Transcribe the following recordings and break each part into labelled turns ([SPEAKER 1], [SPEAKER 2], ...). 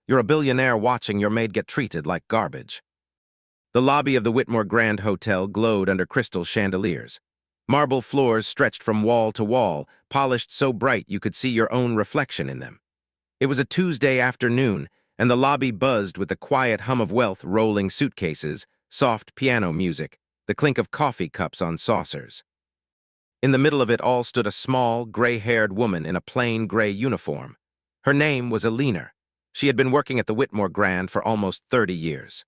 [SPEAKER 1] You're a billionaire watching your maid get treated like garbage. The lobby of the Whitmore Grand Hotel glowed under crystal chandeliers. Marble floors stretched from wall to wall, polished so bright you could see your own reflection in them. It was a Tuesday afternoon, and the lobby buzzed with the quiet hum of wealth rolling suitcases, soft piano music, the clink of coffee cups on saucers. In the middle of it all stood a small, gray-haired woman in a plain gray uniform. Her name was Eleanor. She had been working at the Whitmore Grand for almost 30 years.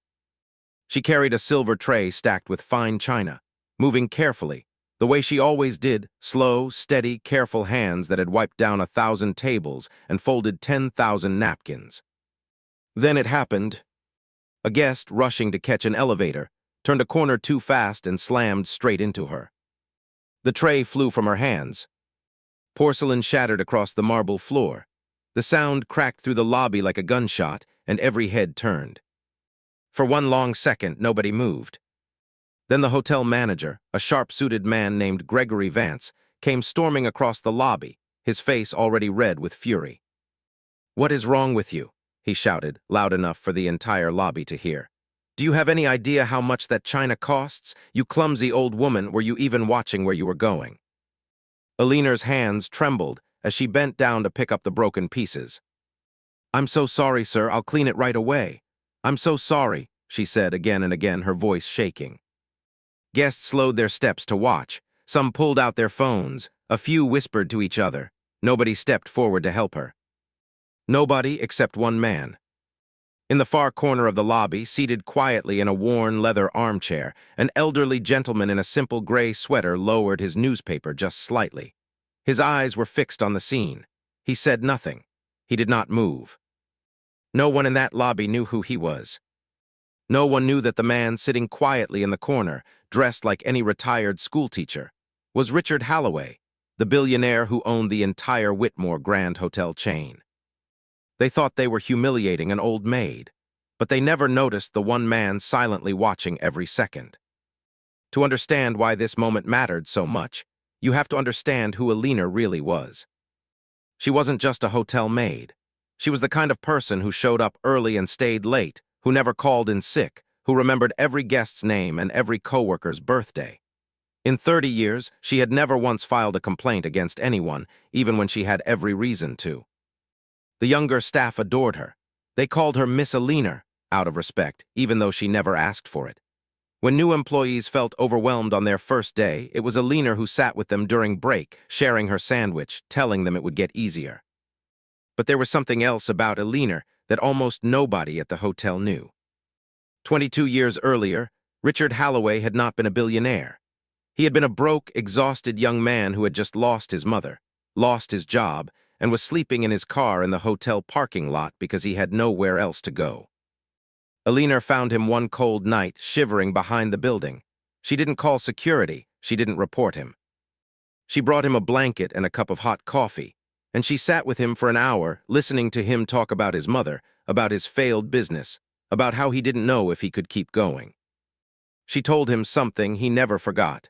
[SPEAKER 1] She carried a silver tray stacked with fine china, moving carefully, the way she always did, slow, steady, careful hands that had wiped down 1,000 tables and folded 10,000 napkins. Then it happened. A guest, rushing to catch an elevator, turned a corner too fast and slammed straight into her. The tray flew from her hands. Porcelain shattered across the marble floor. The sound cracked through the lobby like a gunshot, and every head turned. For one long second, nobody moved. Then the hotel manager, a sharp-suited man named Gregory Vance, came storming across the lobby, his face already red with fury. "What is wrong with you?" he shouted, loud enough for the entire lobby to hear. "Do you have any idea how much that china costs? You clumsy old woman, were you even watching where you were going?" Eleanor's hands trembled as she bent down to pick up the broken pieces. "I'm so sorry, sir. I'll clean it right away. I'm so sorry," she said again and again, her voice shaking. Guests slowed their steps to watch. Some pulled out their phones. A few whispered to each other. Nobody stepped forward to help her. Nobody except one man. In the far corner of the lobby, seated quietly in a worn leather armchair, an elderly gentleman in a simple gray sweater lowered his newspaper just slightly. His eyes were fixed on the scene. He said nothing. He did not move. No one in that lobby knew who he was. No one knew that the man sitting quietly in the corner, dressed like any retired schoolteacher, was Richard Halloway, the billionaire who owned the entire Whitmore Grand Hotel chain. They thought they were humiliating an old maid, but they never noticed the one man silently watching every second. To understand why this moment mattered so much, you have to understand who Eleanor really was. She wasn't just a hotel maid. She was the kind of person who showed up early and stayed late, who never called in sick, who remembered every guest's name and every coworker's birthday. In 30 years, she had never once filed a complaint against anyone, even when she had every reason to. The younger staff adored her. They called her Miss Eleanor, out of respect, even though she never asked for it. When new employees felt overwhelmed on their first day, it was Eleanor who sat with them during break, sharing her sandwich, telling them it would get easier. But there was something else about Eleanor that almost nobody at the hotel knew. 22 years earlier, Richard Halloway had not been a billionaire. He had been a broke, exhausted young man who had just lost his mother, lost his job, and was sleeping in his car in the hotel parking lot because he had nowhere else to go. Eleanor found him one cold night, shivering behind the building. She didn't call security. She didn't report him. She brought him a blanket and a cup of hot coffee, and she sat with him for an hour, listening to him talk about his mother, about his failed business, about how he didn't know if he could keep going. She told him something he never forgot.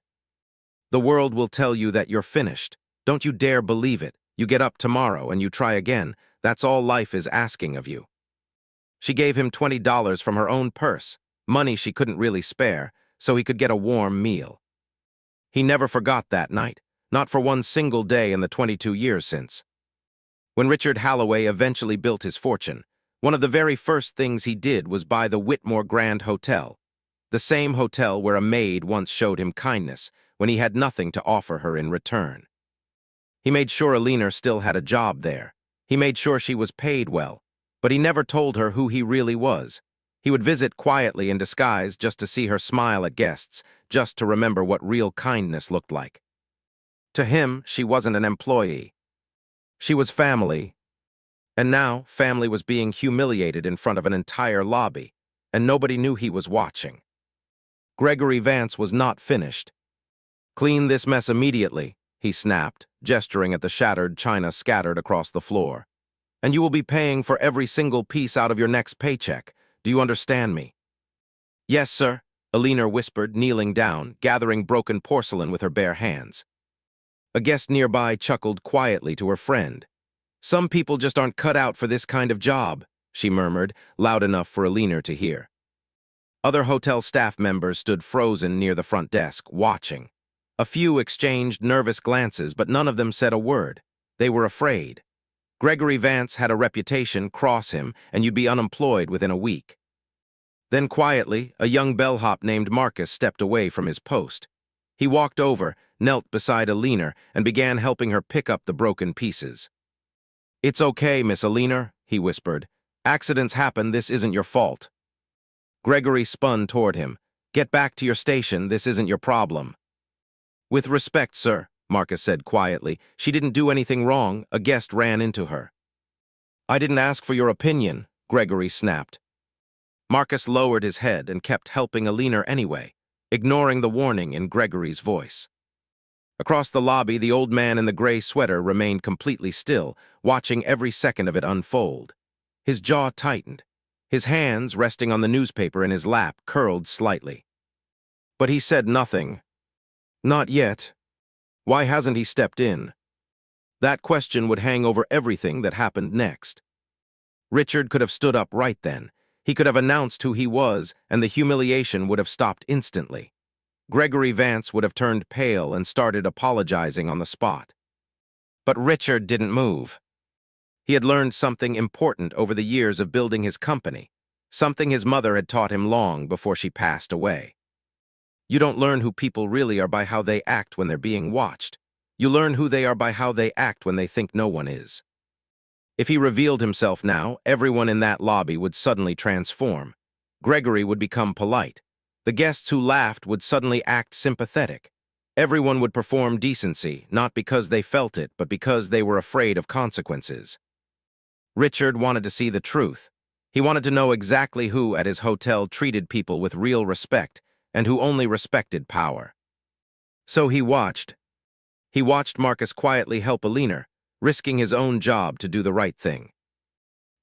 [SPEAKER 1] "The world will tell you that you're finished. Don't you dare believe it. You get up tomorrow and you try again. That's all life is asking of you." She gave him $20 from her own purse, money she couldn't really spare, so he could get a warm meal. He never forgot that night, not for one single day in the 22 years since. When Richard Halloway eventually built his fortune, one of the very first things he did was buy the Whitmore Grand Hotel, the same hotel where a maid once showed him kindness when he had nothing to offer her in return. He made sure Eleanor still had a job there. He made sure she was paid well, but he never told her who he really was. He would visit quietly in disguise just to see her smile at guests, just to remember what real kindness looked like. To him, she wasn't an employee. She was family. And now, family was being humiliated in front of an entire lobby, and nobody knew he was watching. Gregory Vance was not finished. "Clean this mess immediately," he snapped, gesturing at the shattered china scattered across the floor. "And you will be paying for every single piece out of your next paycheck. Do you understand me?" "Yes, sir," Eleanor whispered, kneeling down, gathering broken porcelain with her bare hands. A guest nearby chuckled quietly to her friend. "Some people just aren't cut out for this kind of job," she murmured, loud enough for Eleanor to hear. Other hotel staff members stood frozen near the front desk, watching. A few exchanged nervous glances, but none of them said a word. They were afraid. Gregory Vance had a reputation, cross him, and you'd be unemployed within a week. Then quietly, a young bellhop named Marcus stepped away from his post. He walked over, knelt beside Eleanor, and began helping her pick up the broken pieces. "It's okay, Miss Eleanor," he whispered. "Accidents happen, this isn't your fault." Gregory spun toward him. "Get back to your station, this isn't your problem." "With respect, sir," Marcus said quietly. "She didn't do anything wrong, a guest ran into her." "I didn't ask for your opinion," Gregory snapped. Marcus lowered his head and kept helping Eleanor anyway, ignoring the warning in Gregory's voice. Across the lobby, the old man in the gray sweater remained completely still, watching every second of it unfold. His jaw tightened. His hands, resting on the newspaper in his lap, curled slightly. But he said nothing. Not yet. Why hasn't he stepped in? That question would hang over everything that happened next. Richard could have stood up right then. He could have announced who he was, and the humiliation would have stopped instantly. Gregory Vance would have turned pale and started apologizing on the spot. But Richard didn't move. He had learned something important over the years of building his company, something his mother had taught him long before she passed away. You don't learn who people really are by how they act when they're being watched. You learn who they are by how they act when they think no one is. If he revealed himself now, everyone in that lobby would suddenly transform. Gregory would become polite. The guests who laughed would suddenly act sympathetic. Everyone would perform decency, not because they felt it, but because they were afraid of consequences. Richard wanted to see the truth. He wanted to know exactly who at his hotel treated people with real respect and who only respected power. So he watched. He watched Marcus quietly help Eleanor, risking his own job to do the right thing.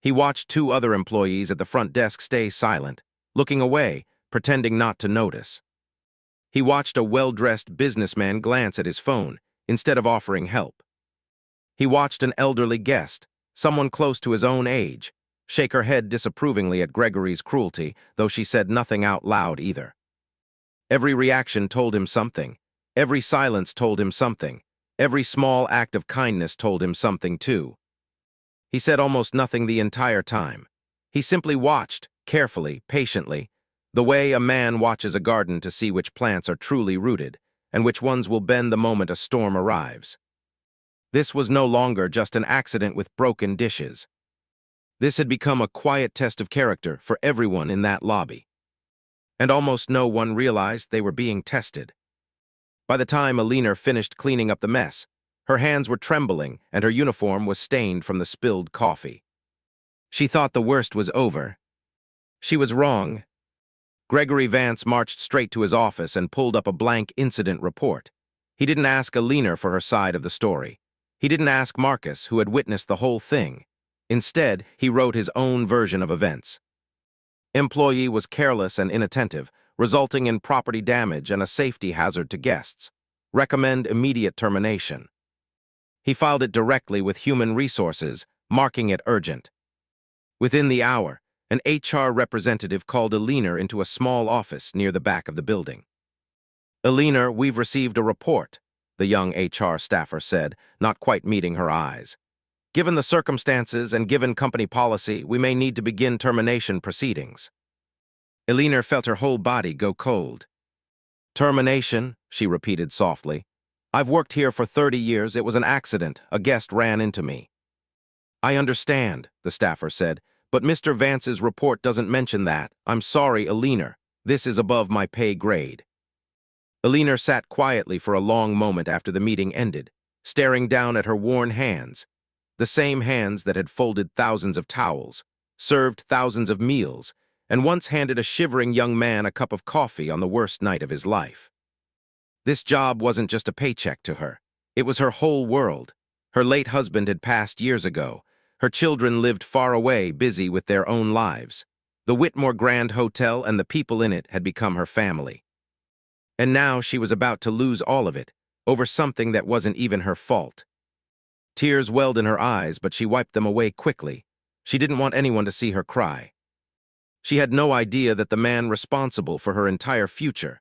[SPEAKER 1] He watched two other employees at the front desk stay silent, looking away, pretending not to notice. He watched a well-dressed businessman glance at his phone, instead of offering help. He watched an elderly guest, someone close to his own age, shake her head disapprovingly at Gregory's cruelty, though she said nothing out loud either. Every reaction told him something. Every silence told him something. Every small act of kindness told him something too. He said almost nothing the entire time. He simply watched, carefully, patiently, the way a man watches a garden to see which plants are truly rooted, and which ones will bend the moment a storm arrives. This was no longer just an accident with broken dishes. This had become a quiet test of character for everyone in that lobby. And almost no one realized they were being tested. By the time Eleanor finished cleaning up the mess, her hands were trembling and her uniform was stained from the spilled coffee. She thought the worst was over. She was wrong. Gregory Vance marched straight to his office and pulled up a blank incident report. He didn't ask Eleanor for her side of the story. He didn't ask Marcus, who had witnessed the whole thing. Instead, he wrote his own version of events. Employee was careless and inattentive, resulting in property damage and a safety hazard to guests. Recommend immediate termination. He filed it directly with Human Resources, marking it urgent. Within the hour, an HR representative called Eleanor into a small office near the back of the building. "Eleanor, we've received a report," the young HR staffer said, not quite meeting her eyes. "Given the circumstances and given company policy, we may need to begin termination proceedings." Eleanor felt her whole body go cold. "Termination," she repeated softly. "I've worked here for 30 years. It was an accident. A guest ran into me." "I understand," the staffer said, "but Mr. Vance's report doesn't mention that. I'm sorry, Eleanor. This is above my pay grade." Eleanor sat quietly for a long moment after the meeting ended, staring down at her worn hands, the same hands that had folded thousands of towels, served thousands of meals, and once handed a shivering young man a cup of coffee on the worst night of his life. This job wasn't just a paycheck to her. It was her whole world. Her late husband had passed years ago. Her children lived far away, busy with their own lives. The Whitmore Grand Hotel and the people in it had become her family. And now she was about to lose all of it, over something that wasn't even her fault. Tears welled in her eyes, but she wiped them away quickly. She didn't want anyone to see her cry. She had no idea that the man responsible for her entire future,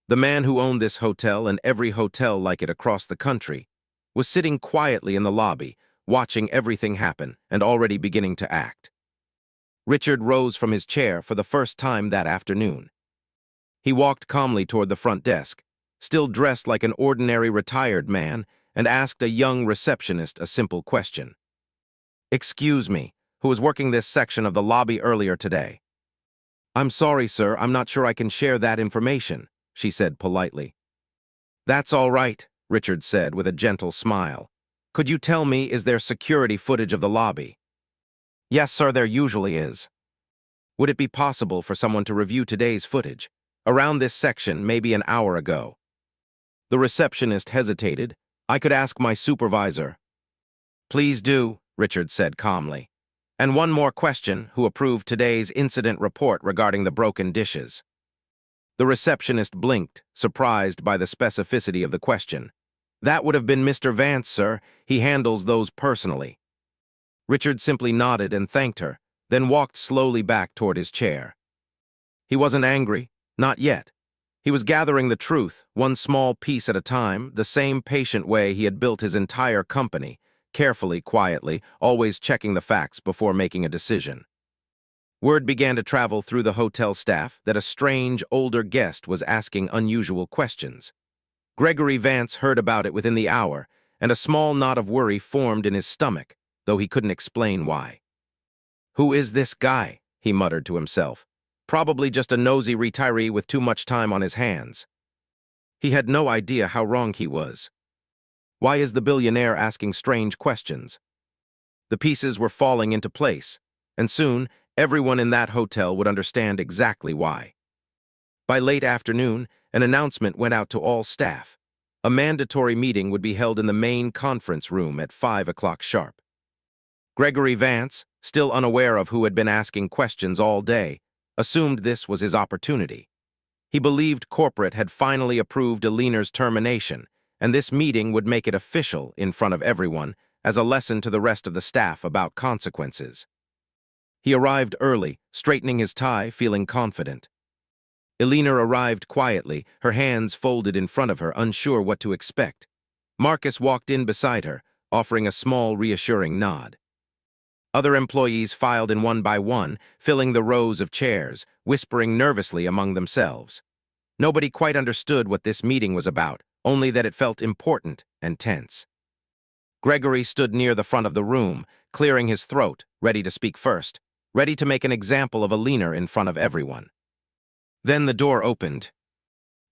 [SPEAKER 1] the man who owned this hotel and every hotel like it across the country, was sitting quietly in the lobby, watching everything happen and already beginning to act. Richard rose from his chair for the first time that afternoon. He walked calmly toward the front desk, still dressed like an ordinary retired man, and asked a young receptionist a simple question. "Excuse me, who was working this section of the lobby earlier today?" "I'm sorry, sir, I'm not sure I can share that information," she said politely. "That's all right," Richard said with a gentle smile. "Could you tell me, is there security footage of the lobby?" "Yes, sir, there usually is." "Would it be possible for someone to review today's footage, around this section maybe an hour ago?" The receptionist hesitated. "I could ask my supervisor." "Please do," Richard said calmly. "And one more question, who approved today's incident report regarding the broken dishes?" The receptionist blinked, surprised by the specificity of the question. "That would have been Mr. Vance, sir. He handles those personally." Richard simply nodded and thanked her, then walked slowly back toward his chair. He wasn't angry, not yet. He was gathering the truth, one small piece at a time, the same patient way he had built his entire company, carefully, quietly, always checking the facts before making a decision. Word began to travel through the hotel staff that a strange, older guest was asking unusual questions. Gregory Vance heard about it within the hour, and a small knot of worry formed in his stomach, though he couldn't explain why. "Who is this guy?" he muttered to himself. "Probably just a nosy retiree with too much time on his hands." He had no idea how wrong he was. Why is the billionaire asking strange questions? The pieces were falling into place, and soon everyone in that hotel would understand exactly why. By late afternoon, an announcement went out to all staff. A mandatory meeting would be held in the main conference room at 5 o'clock sharp. Gregory Vance, still unaware of who had been asking questions all day, assumed this was his opportunity. He believed corporate had finally approved Eleanor's termination, and this meeting would make it official in front of everyone as a lesson to the rest of the staff about consequences. He arrived early, straightening his tie, feeling confident. Eleanor arrived quietly, her hands folded in front of her, unsure what to expect. Marcus walked in beside her, offering a small, reassuring nod. Other employees filed in one by one, filling the rows of chairs, whispering nervously among themselves. Nobody quite understood what this meeting was about, only that it felt important and tense. Gregory stood near the front of the room, clearing his throat, ready to speak first, ready to make an example of Eleanor in front of everyone. Then the door opened.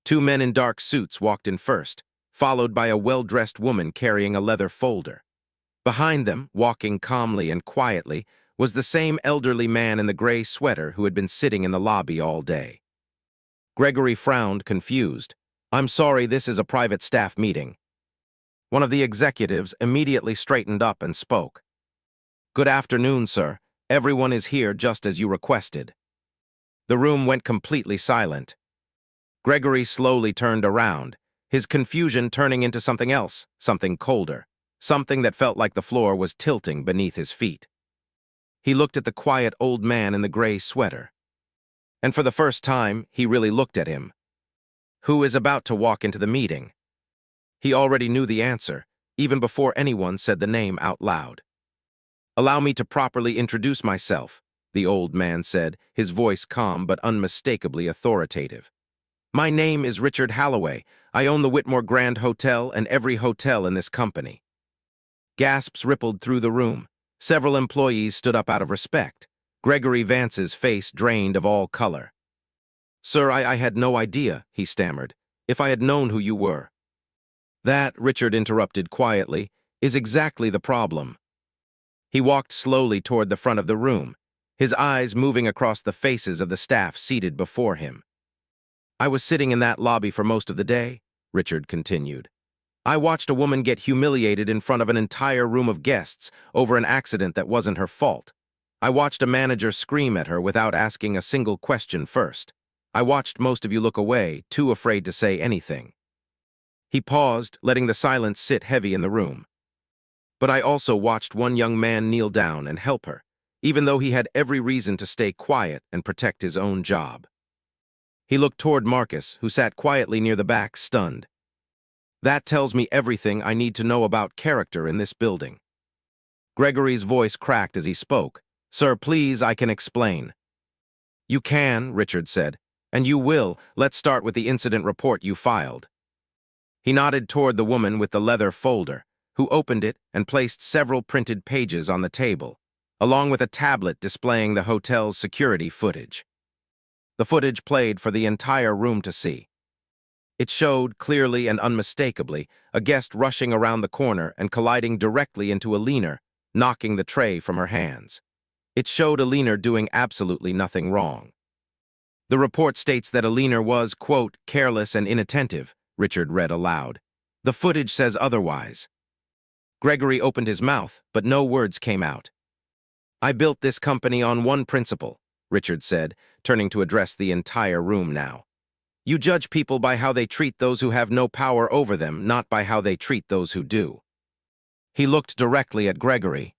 [SPEAKER 1] Two men in dark suits walked in first, followed by a well-dressed woman carrying a leather folder. Behind them, walking calmly and quietly, was the same elderly man in the gray sweater who had been sitting in the lobby all day. Gregory frowned, confused. "I'm sorry, this is a private staff meeting." One of the executives immediately straightened up and spoke. "Good afternoon, sir. Everyone is here just as you requested." The room went completely silent. Gregory slowly turned around, his confusion turning into something else, something colder, something that felt like the floor was tilting beneath his feet. He looked at the quiet old man in the gray sweater. And for the first time, he really looked at him. Who is about to walk into the meeting? He already knew the answer, even before anyone said the name out loud. "Allow me to properly introduce myself," the old man said, his voice calm but unmistakably authoritative. "My name is Richard Halloway. I own the Whitmore Grand Hotel and every hotel in this company." Gasps rippled through the room. Several employees stood up out of respect. Gregory Vance's face drained of all color. "Sir, I had no idea," he stammered. "If I had known who you were." "That," Richard interrupted quietly, "is exactly the problem." He walked slowly toward the front of the room, his eyes moving across the faces of the staff seated before him. "I was sitting in that lobby for most of the day," Richard continued. "I watched a woman get humiliated in front of an entire room of guests over an accident that wasn't her fault. I watched a manager scream at her without asking a single question first. I watched most of you look away, too afraid to say anything." He paused, letting the silence sit heavy in the room. "But I also watched one young man kneel down and help her, even though he had every reason to stay quiet and protect his own job. He looked toward Marcus, who sat quietly near the back, stunned. That tells me everything I need to know about character in this building. Gregory's voice cracked as he spoke. Sir, please, I can explain. You can, Richard said, and you will. Let's start with the incident report you filed. He nodded toward the woman with the leather folder, who opened it and placed several printed pages on the table, along with a tablet displaying the hotel's security footage. The footage played for the entire room to see. It showed, clearly and unmistakably, a guest rushing around the corner and colliding directly into Eleanor, knocking the tray from her hands. It showed Eleanor doing absolutely nothing wrong. The report states that Eleanor was, quote, careless and inattentive, Richard read aloud. The footage says otherwise. Gregory opened his mouth, but no words came out. I built this company on one principle, Richard said, turning to address the entire room now. You judge people by how they treat those who have no power over them, not by how they treat those who do. He looked directly at Gregory.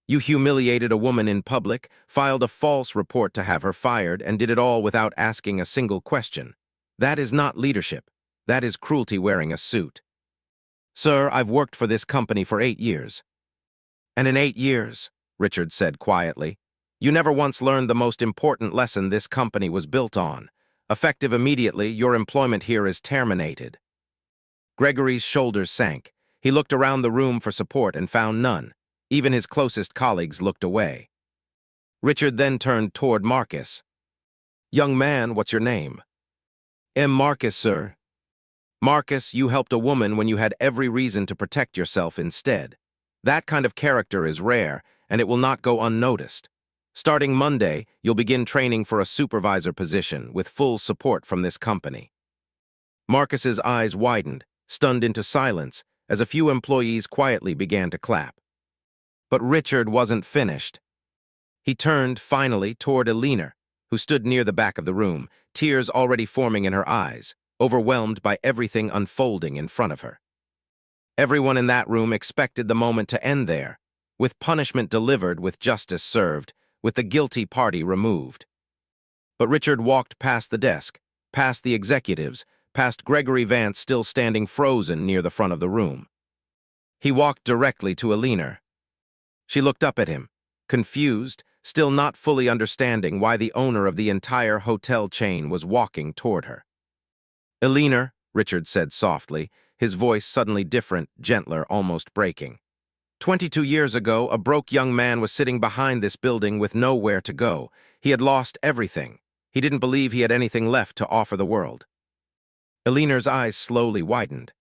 [SPEAKER 1] You humiliated a woman in public, filed a false report to have her fired, and did it all without asking a single question. That is not leadership. That is cruelty wearing a suit. Sir, I've worked for this company for 8 years. And in 8 years, Richard said quietly, you never once learned the most important lesson this company was built on. Effective immediately, your employment here is terminated. Gregory's shoulders sank. He looked around the room for support and found none. Even his closest colleagues looked away. Richard then turned toward Marcus. Young man, what's your name? Marcus, sir. Marcus, you helped a woman when you had every reason to protect yourself instead. That kind of character is rare, and it will not go unnoticed. Starting Monday, you'll begin training for a supervisor position with full support from this company. Marcus's eyes widened, stunned into silence, as a few employees quietly began to clap. But Richard wasn't finished. He turned, finally, toward Eleanor, who stood near the back of the room, tears already forming in her eyes, overwhelmed by everything unfolding in front of her. Everyone in that room expected the moment to end there, with punishment delivered, with justice served, with the guilty party removed. But Richard walked past the desk, past the executives, past Gregory Vance still standing frozen near the front of the room. He walked directly to Eleanor. She looked up at him, confused, still not fully understanding why the owner of the entire hotel chain was walking toward her. Eleanor, Richard said softly, his voice suddenly different, gentler, almost breaking. 22 years ago, a broke young man was sitting behind this building with nowhere to go. He had lost everything. He didn't believe he had anything left to offer the world. Eleanor's eyes slowly widened.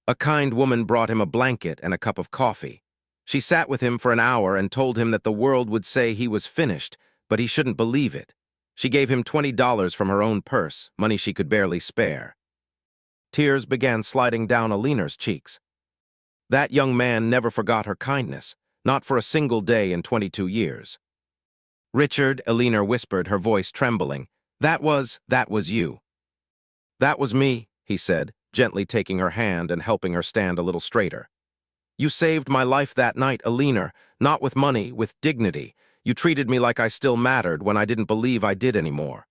[SPEAKER 1] A kind woman brought him a blanket and a cup of coffee. She sat with him for an hour and told him that the world would say he was finished, but he shouldn't believe it. She gave him $20 from her own purse, money she could barely spare. Tears began sliding down Eleanor's cheeks. That young man never forgot her kindness, not for a single day in 22 years. Richard, Eleanor whispered, her voice trembling, that was you. That was me, he said, gently taking her hand and helping her stand a little straighter. You saved my life that night, Eleanor, not with money, with dignity. You treated me like I still mattered when I didn't believe I did anymore.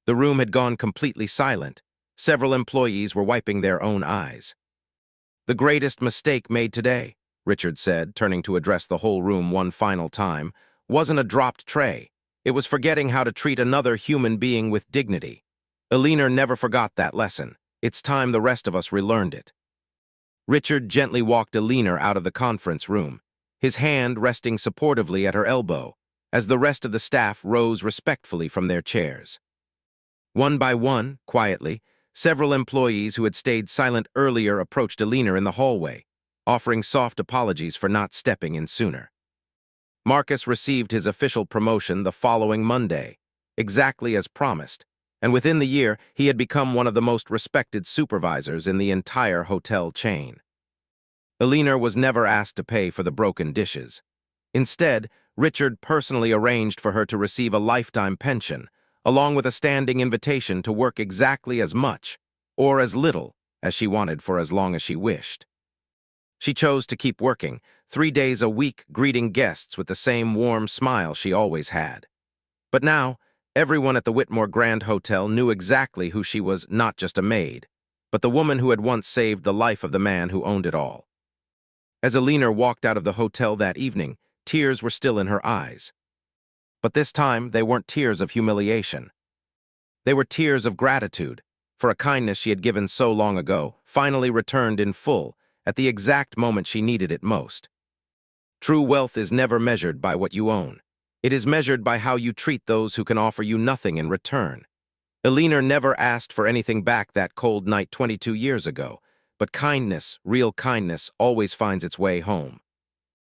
[SPEAKER 1] The room had gone completely silent. Several employees were wiping their own eyes. The greatest mistake made today, Richard said, turning to address the whole room one final time, wasn't a dropped tray. It was forgetting how to treat another human being with dignity. Eleanor never forgot that lesson. It's time the rest of us relearned it. Richard gently walked Eleanor out of the conference room, his hand resting supportively at her elbow, as the rest of the staff rose respectfully from their chairs. One by one, quietly, several employees who had stayed silent earlier approached Eleanor in the hallway, offering soft apologies for not stepping in sooner. Marcus received his official promotion the following Monday, exactly as promised, and within the year he had become one of the most respected supervisors in the entire hotel chain. Eleanor was never asked to pay for the broken dishes. Instead, Richard personally arranged for her to receive a lifetime pension, along with a standing invitation to work exactly as much, or as little, as she wanted for as long as she wished. She chose to keep working, 3 days a week greeting guests with the same warm smile she always had. But now, everyone at the Whitmore Grand Hotel knew exactly who she was, not just a maid, but the woman who had once saved the life of the man who owned it all. As Eleanor walked out of the hotel that evening, tears were still in her eyes. But this time, they weren't tears of humiliation. They were tears of gratitude, for a kindness she had given so long ago, finally returned in full, at the exact moment she needed it most. True wealth is never measured by what you own. It is measured by how you treat those who can offer you nothing in return. Eleanor never asked for anything back that cold night 22 years ago, but kindness, real kindness, always finds its way home.